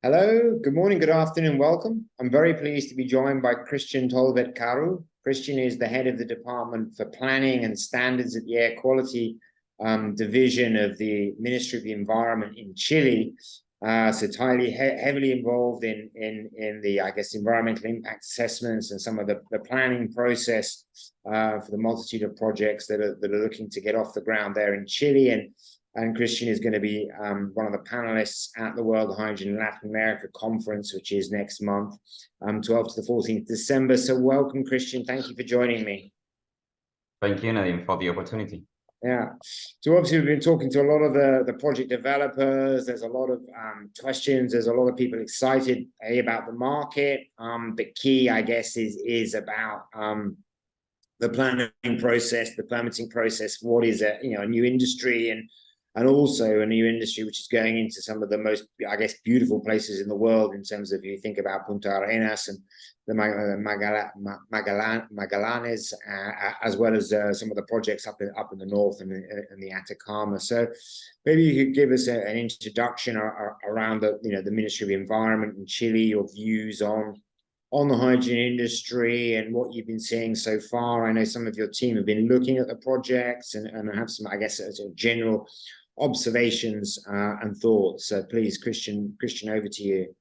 Hello, good morning, good afternoon, welcome. I'm very pleased to be joined by Cristian Tolvett Caro. Cristian is the head of the Department for Planning and Standards at the Air Quality Division of the Ministry of the Environment in Chile. So it's heavily involved in the, I guess, environmental impact assessments and some of the planning process for the multitude of projects that are looking to get off the ground there in Chile. And Cristian is going to be one of the panelists at the World Hydrogen Latin America Conference, which is next month, 12th to the 14th December. So welcome, Cristian. Thank you for joining me. Thank you, Nadim, for the opportunity. Yeah. So obviously we've been talking to a lot of the project developers. There's a lot of questions. There's a lot of people excited about the market. The key, I guess, is about the planning process, the permitting process. What is a new industry and also a new industry which is going into some of the most, I guess, beautiful places in the world in terms of, if you think about Punta Arenas and the Magallanes, as well as some of the projects up in the north and the Atacama. So maybe you could give us an introduction around the Ministry of Environment in Chile, your views on the hydrogen industry and what you've been seeing so far. I know some of your team have been looking at the projects and have some, I guess, general observations and thoughts. So please, Cristian, over to you.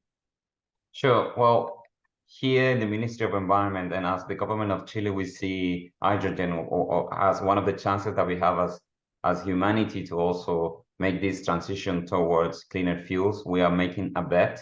Sure. Well, here in the Ministry of Environment and as the government of Chile, we see hydrogen or as one of the chances that we have as humanity to also make this transition towards cleaner fuels. We are making a bet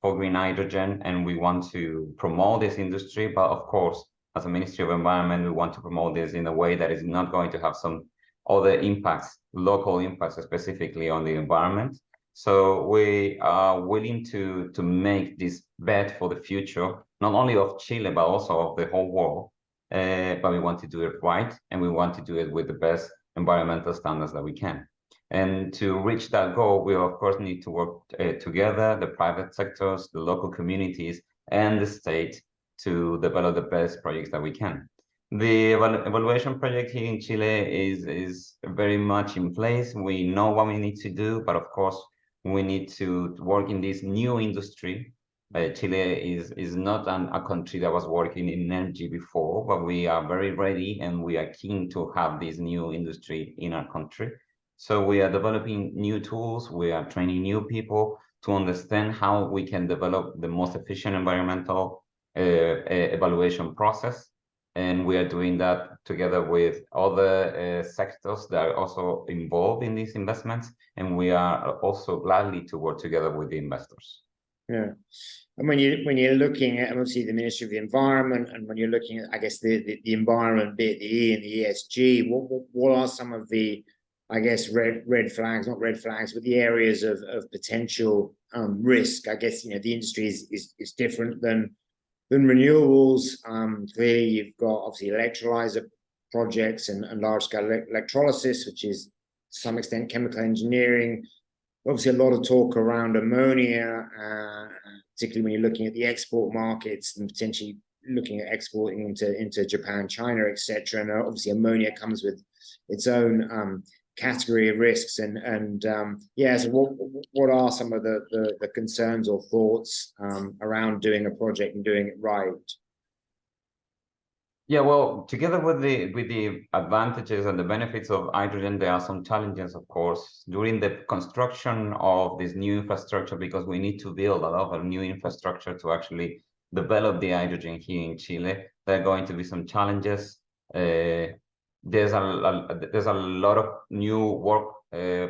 for green hydrogen and we want to promote this industry. But of course, as a Ministry of Environment, we want to promote this in a way that is not going to have some other impacts, local impacts specifically on the environment. So we are willing to make this bet for the future, not only of Chile, but also of the whole world. But we want to do it right, and we want to do it with the best environmental standards that we can. And to reach that goal, we of course need to work together, the private sectors, the local communities, and the state to develop the best projects that we can. The evaluation project here in Chile is very much in place. We know what we need to do, but of course, we need to work in this new industry. Chile is not a country that was working in energy before, but we are very ready and we are keen to have this new industry in our country. So we are developing new tools. We are training new people to understand how we can develop the most efficient environmental evaluation process. And we are doing that together with other sectors that are also involved in these investments. And we are also gladly to work together with the investors. Yeah. And when you're looking at, obviously, the Ministry of the Environment, and when you're looking at, I guess, the environment bit, the E and the ESG, what are some of the, I guess, red flags, not red flags, but the areas of potential risk? I guess, the industry is different than renewables. Clearly, you've got obviously electrolyzer projects and large-scale electrolysis, which is to some extent chemical engineering. Obviously, a lot of talk around ammonia, particularly when you're looking at the export markets and potentially looking at exporting into Japan, China, etc. And obviously, ammonia comes with its own category of risks yeah, so what are some of the concerns or thoughts around doing a project and doing it right? Yeah, well, together with the advantages and the benefits of hydrogen, there are some challenges, of course, during the construction of this new infrastructure, because we need to build a lot of new infrastructure to actually develop the hydrogen here in Chile. There are going to be some challenges. There's a lot of new work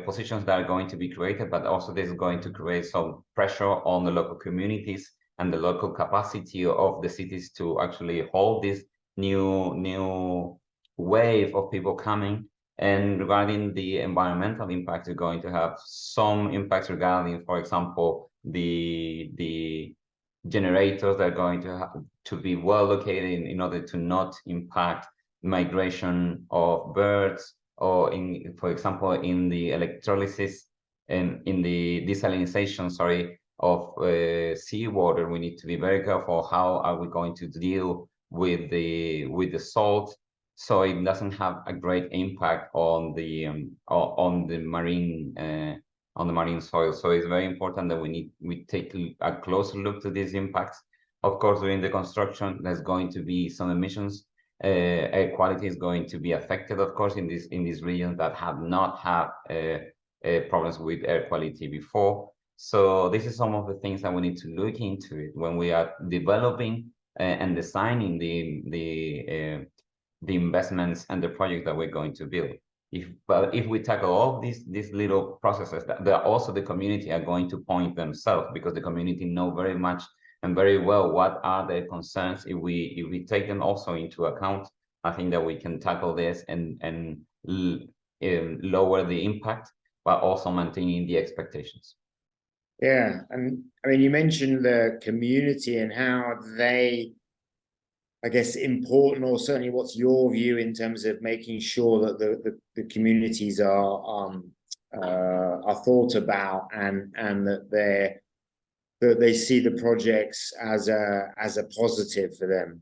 positions that are going to be created, but also this is going to create some pressure on the local communities and the local capacity of the cities to actually hold this new wave of people coming. And regarding the environmental impact, you're going to have some impacts regarding, for example, the generators that are going to be well located in order to not impact migration of birds, or for example, in the electrolysis and in the desalinization, of seawater. We need to be very careful how are we going to deal with the salt, so it doesn't have a great impact on the marine on the marine soil. So it's very important that we take a closer look to these impacts. Of course, during the construction, there's going to be some emissions. Air quality is going to be affected, of course, in these regions that have not had problems with air quality before. So this is some of the things that we need to look into it when we are developing and designing the investments and the project that we're going to build. But if we tackle all these little processes, that also the community are going to point themselves, because the community know very much and very well what are their concerns. If we take them also into account, I think that we can tackle this and lower the impact, but also maintaining the expectations. Yeah, and I mean, you mentioned the community and how they, I guess, important, or certainly what's your view in terms of making sure that the communities are thought about and that they see the projects as a positive for them.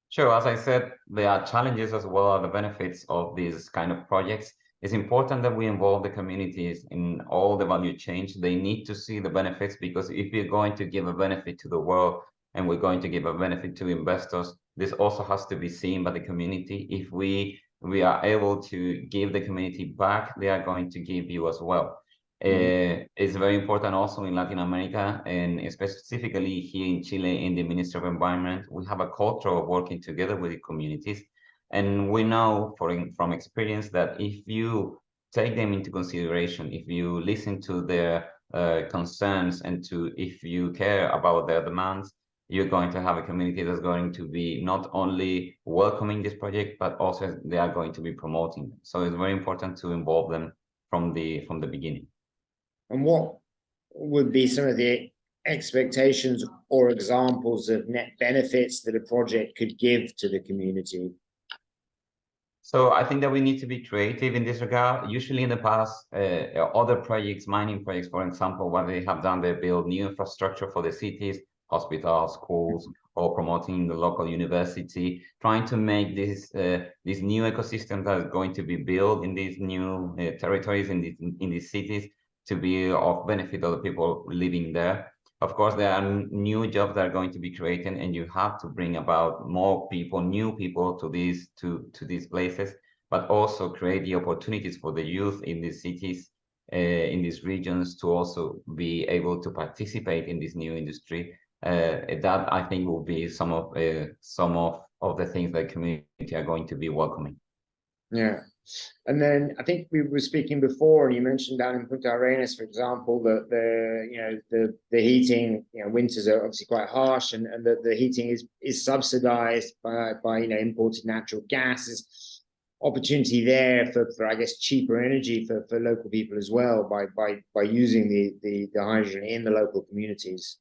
Sure, as I said, there are challenges as well as the benefits of these kind of projects. It's important that we involve the communities in all the value chains. They need to see the benefits, because if we're going to give a benefit to the world and we're going to give a benefit to investors, this also has to be seen by the community. If we are able to give the community back, they are going to give you as well. It's very important also in Latin America, and specifically here in Chile, in the Ministry of Environment, we have a culture of working together with the communities. And we know from experience that if you take them into consideration, if you listen to their concerns, and if you care about their demands, you're going to have a community that's going to be not only welcoming this project, but also they are going to be promoting them. So it's very important to involve them from the beginning. And what would be some of the expectations or examples of net benefits that a project could give to the community? So I think that we need to be creative in this regard. Usually in the past, other projects, mining projects, for example, what they have done, they build new infrastructure for the cities, hospitals, schools, or promoting the local university, trying to make this new ecosystem that is going to be built in these new territories, in these cities, to be of benefit of the people living there. Of course, there are new jobs that are going to be created, and you have to bring about more people, new people to these places, but also create the opportunities for the youth in these cities, in these regions, to also be able to participate in this new industry. That I think will be some of the things that community are going to be welcoming. Yeah. And then I think we were speaking before, and you mentioned down in Punta Arenas, for example, that the heating, winters are obviously quite harsh, and the heating is subsidized by imported natural gas. Is opportunity there for I guess cheaper energy for local people as well by using the hydrogen in the local communities.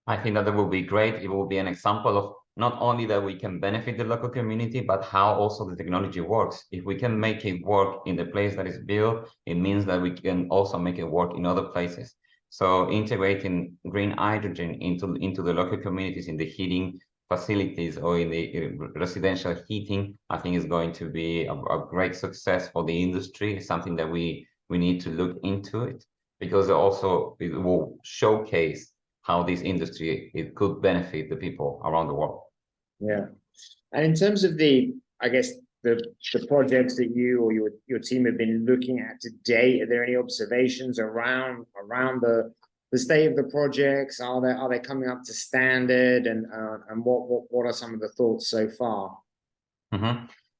I think that will be great. It will be an example of not only that we can benefit the local community, but how also the technology works. If we can make it work in the place that is built, it means that we can also make it work in other places. So integrating green hydrogen into the local communities in the heating facilities or in the residential heating, I think is going to be a great success for the industry. It's something that we need to look into it, because also it will showcase how this industry could benefit the people around the world. Yeah, and in terms of I guess the projects that you or your team have been looking at to date, are there any observations around the state of the projects? Are they coming up to standard, and what are some of the thoughts so far?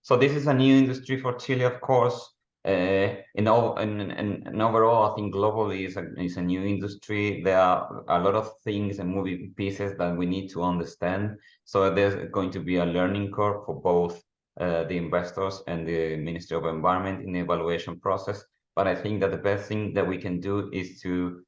So this is a new industry for Chile, of course. And overall, I think globally is a new industry. There are a lot of things and moving pieces that we need to understand. So there's going to be a learning curve for both the investors and the Ministry of Environment in the evaluation process. But I think that the best thing that we can do is to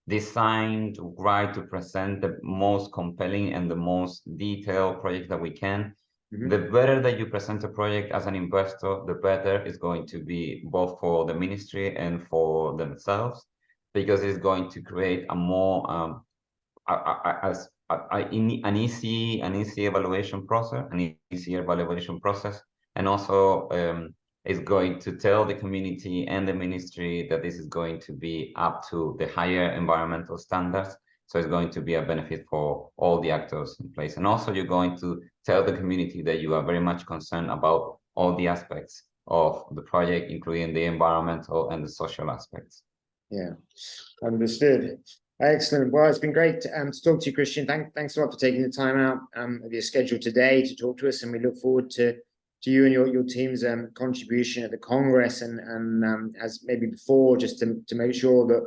design, to write, to present the most compelling and the most detailed project that we can. The better that you present a project as an investor, the better it's going to be both for the ministry and for themselves, because it's going to create a more an easy evaluation process, and also is going to tell the community and the ministry that this is going to be up to the higher environmental standards. So it's going to be a benefit for all the actors in place. And also you're going to tell the community that you are very much concerned about all the aspects of the project, including the environmental and the social aspects. Yeah, understood. Excellent. Well, it's been great to talk to you, Cristian. Thanks a lot for taking the time out of your schedule today to talk to us, and we look forward to you and your team's contribution at the Congress, and as maybe before, just to make sure that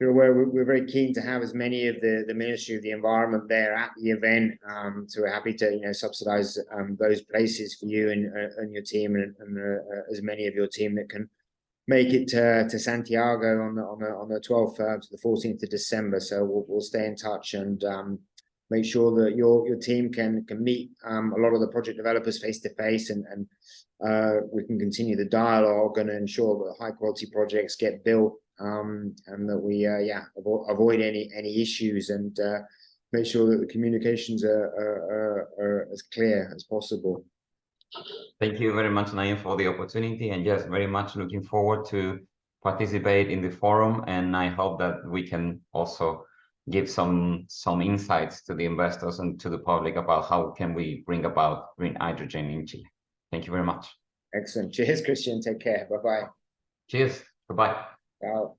you're aware, we're very keen to have as many of the Ministry of the Environment there at the event. So we're happy to subsidize those places for you and your team, and as many of your team that can make it to Santiago on the 12th to the 14th of December. So we'll stay in touch and make sure that your team can meet a lot of the project developers face to face, and we can continue the dialogue and ensure that high quality projects get built, and that we avoid any issues, and make sure that the communications are as clear as possible. Thank you very much, Naim, for the opportunity, and just very much looking forward to participate in the forum. And I hope that we can also give some insights to the investors and to the public about how can we bring about green hydrogen in Chile. Thank you very much. Excellent. Cheers, Cristian. Take care. Bye-bye. Cheers. Bye-bye. Ciao.